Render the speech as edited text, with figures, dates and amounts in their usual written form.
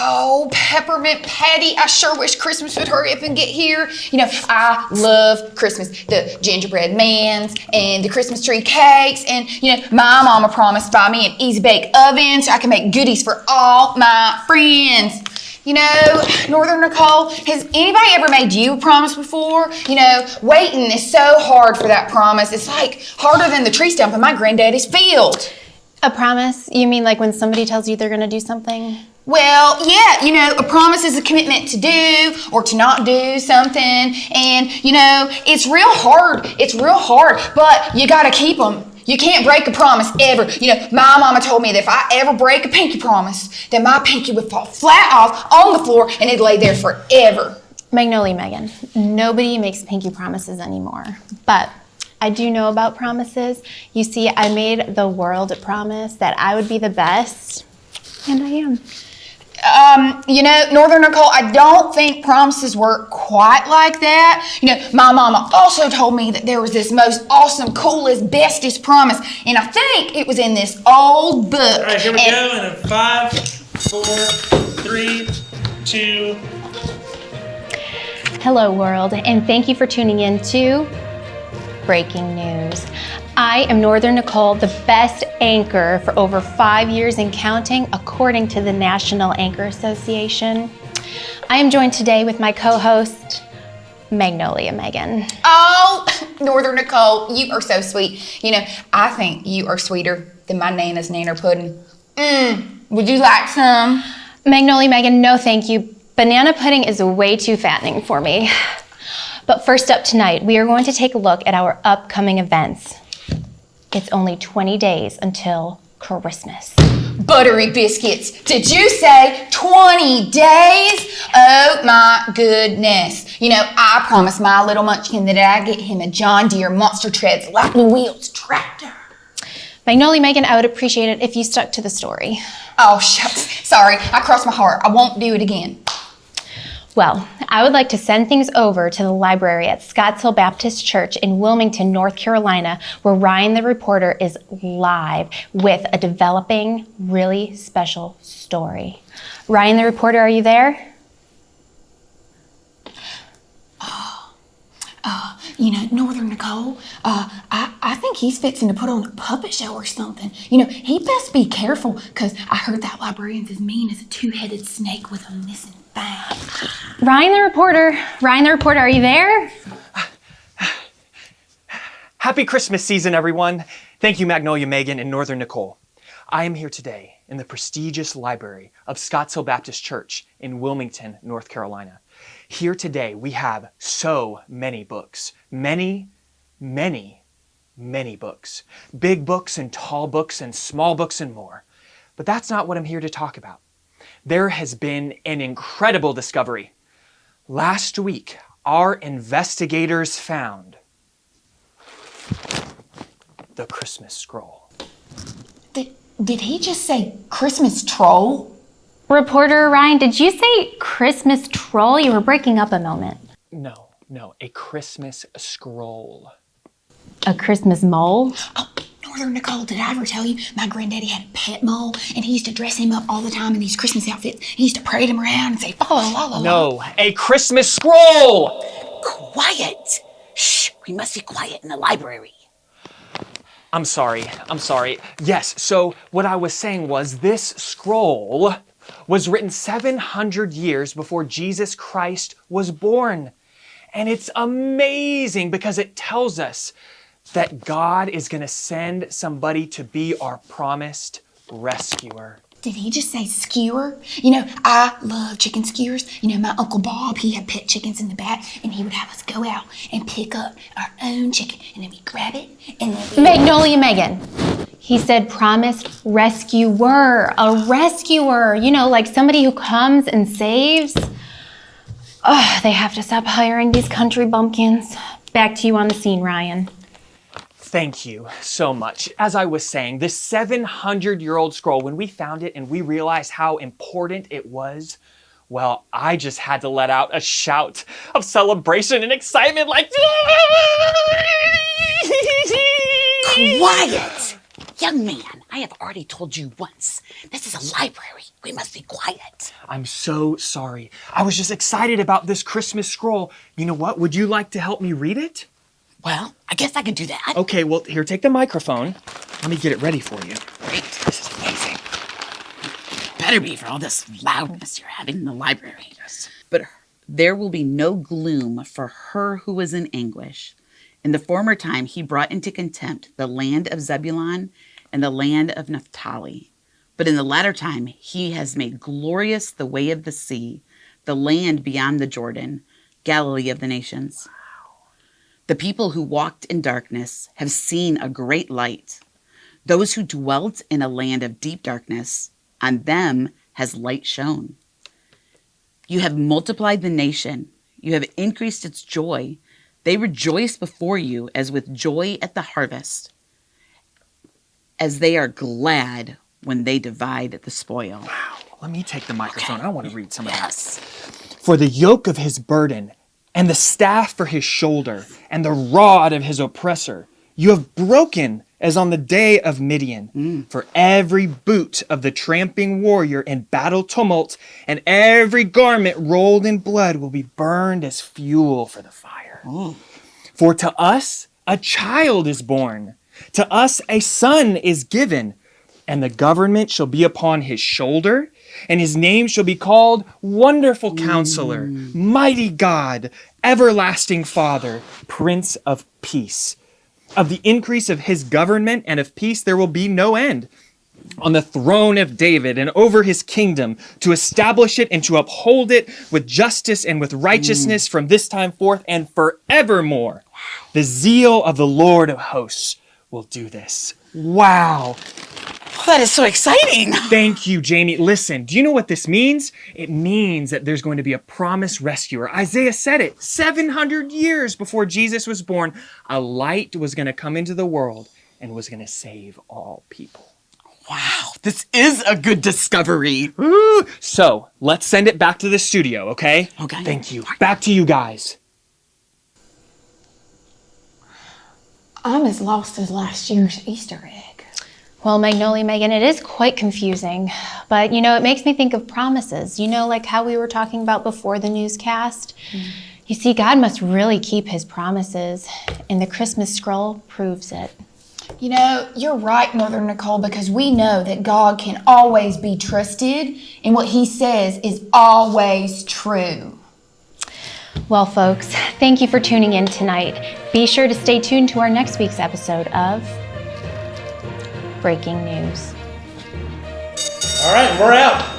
Oh, Peppermint Patty, I sure wish Christmas would hurry up and get here. You know, I love Christmas. The gingerbread mans and the Christmas tree cakes. And, you know, my mama promised to buy me an easy bake oven so I can make goodies for all my friends. You know, Northern Nicole, has anybody ever made you a promise before? You know, waiting is so hard for that promise. It's like harder than the tree stump in my granddaddy's field. A promise? You mean like when somebody tells you they're going to do something? Well, yeah, you know, a promise is a commitment to do or to not do something. And, you know, it's real hard. It's real hard, but you got to keep them. You can't break a promise ever. You know, my mama told me that if I ever break a pinky promise, then my pinky would fall flat off on the floor and it'd lay there forever. Magnolia Megan, nobody makes pinky promises anymore. But I do know about promises. You see, I made the world a promise that I would be the best, and I am. You know, Northern Nicole, I don't think promises work quite like that. You know, my mama also told me that there was this most awesome, coolest, bestest promise, and I think it was in this old book. All right, here we go, and in 5, 4, 3, 2. Hello, world, and thank you for tuning in to Breaking News. I am Northern Nicole, the best anchor for over 5 years and counting, according to the National Anchor Association. I am joined today with my co-host, Magnolia Megan. Oh, Northern Nicole, you are so sweet. You know, I think you are sweeter than my Nana's nanner pudding. Would you like some? Magnolia Megan, no thank you. Banana pudding is way too fattening for me. But first up tonight, we are going to take a look at our upcoming events. It's only 20 days until Christmas. Buttery biscuits. Did you say 20 days? Oh my goodness. You know, I promised my little munchkin that I'd get him a John Deere Monster Treads Lightning Wheels tractor. Magnolia Megan, I would appreciate it if you stuck to the story. Oh, shucks. Sorry, I crossed my heart. I won't do it again. Well, I would like to send things over to the library at Scotts Hill Baptist Church in Wilmington, North Carolina, where Ryan the reporter is live with a developing, really special story. Ryan the reporter, are you there? You know, Northern Nicole, I think he's fixing to put on a puppet show or something. You know, he best be careful, because I heard that librarian's as mean as a two-headed snake with a missing fang. Ryan the reporter, are you there? Happy Christmas season, everyone. Thank you, Magnolia Megan and Northern Nicole. I am here today in the prestigious library of Scotts Hill Baptist Church in Wilmington, North Carolina. Here today, we have so many books. Many, many, many books. Big books and tall books and small books and more. But that's not what I'm here to talk about. There has been an incredible discovery. Last week, our investigators found the Christmas scroll. Did he just say Christmas troll? Reporter Ryan, did you say Christmas troll? You were breaking up a moment. No, a Christmas scroll. A Christmas mole? Oh, Northern Nicole, did I ever tell you my granddaddy had a pet mole and he used to dress him up all the time in these Christmas outfits? He used to parade him around and say, la la la la. No, a Christmas scroll! Quiet! Shh, we must be quiet in the library. I'm sorry. Yes, so what I was saying was this scroll was written 700 years before Jesus Christ was born. And it's amazing because it tells us that God is going to send somebody to be our promised rescuer. Did he just say skewer? You know, I love chicken skewers. You know, my Uncle Bob, he had pet chickens in the back, and he would have us go out and pick up our own chicken, and then we grab it, and then we... Magnolia Megan. He said promised rescuer, a rescuer. You know, like somebody who comes and saves. Oh, they have to stop hiring these country bumpkins. Back to you on the scene, Ryan. Thank you so much. As I was saying, this 700-year-old scroll, when we found it and we realized how important it was, well, I just had to let out a shout of celebration and excitement like... Quiet! Young man, I have already told you once. This is a library. We must be quiet. I'm so sorry. I was just excited about this Christmas scroll. You know what? Would you like to help me read it? Well, I guess I can do that. Okay, well, here, take the microphone. Let me get it ready for you. Great. This is amazing. Better be for all this loudness you're having in the library. But there will be no gloom for her who is in anguish. In the former time, he brought into contempt the land of Zebulun and the land of Naphtali. But in the latter time, he has made glorious the way of the sea, the land beyond the Jordan, Galilee of the nations. The people who walked in darkness have seen a great light. Those who dwelt in a land of deep darkness, on them has light shone. You have multiplied the nation. You have increased its joy. They rejoice before you as with joy at the harvest, as they are glad when they divide the spoil. Wow. Let me take the microphone. Okay. I want to read some of that. Yes. For the yoke of his burden, and the staff for his shoulder, and the rod of his oppressor, you have broken as on the day of Midian. For every boot of the tramping warrior in battle tumult, and every garment rolled in blood will be burned as fuel for the fire. For to us a child is born, to us a son is given, and the government shall be upon his shoulder, and his name shall be called Wonderful Counselor, Mighty God, Everlasting Father, Prince of Peace. Of the increase of his government and of peace there will be no end. On the throne of David and over his kingdom, to establish it and to uphold it with justice and with righteousness from this time forth and forevermore. The zeal of the Lord of hosts will do this. Wow. That is so exciting. Thank you, Jamie. Listen, do you know what this means? It means that there's going to be a promised rescuer. Isaiah said it 700 years before Jesus was born. A light was going to come into the world and was going to save all people. Wow, this is a good discovery. Ooh. So let's send it back to the studio, okay? Okay. Thank you. Back to you guys. I'm as lost as last year's Easter egg. Well, Magnolia Megan, it is quite confusing, but it makes me think of promises. Like how we were talking about before the newscast. You see, God must really keep his promises, and the Christmas scroll proves it. You're right, Northern Nicole, because we know that God can always be trusted, and what he says is always true. Well, folks, thank you for tuning in tonight. Be sure to stay tuned to our next week's episode of Breaking News. All right, we're out.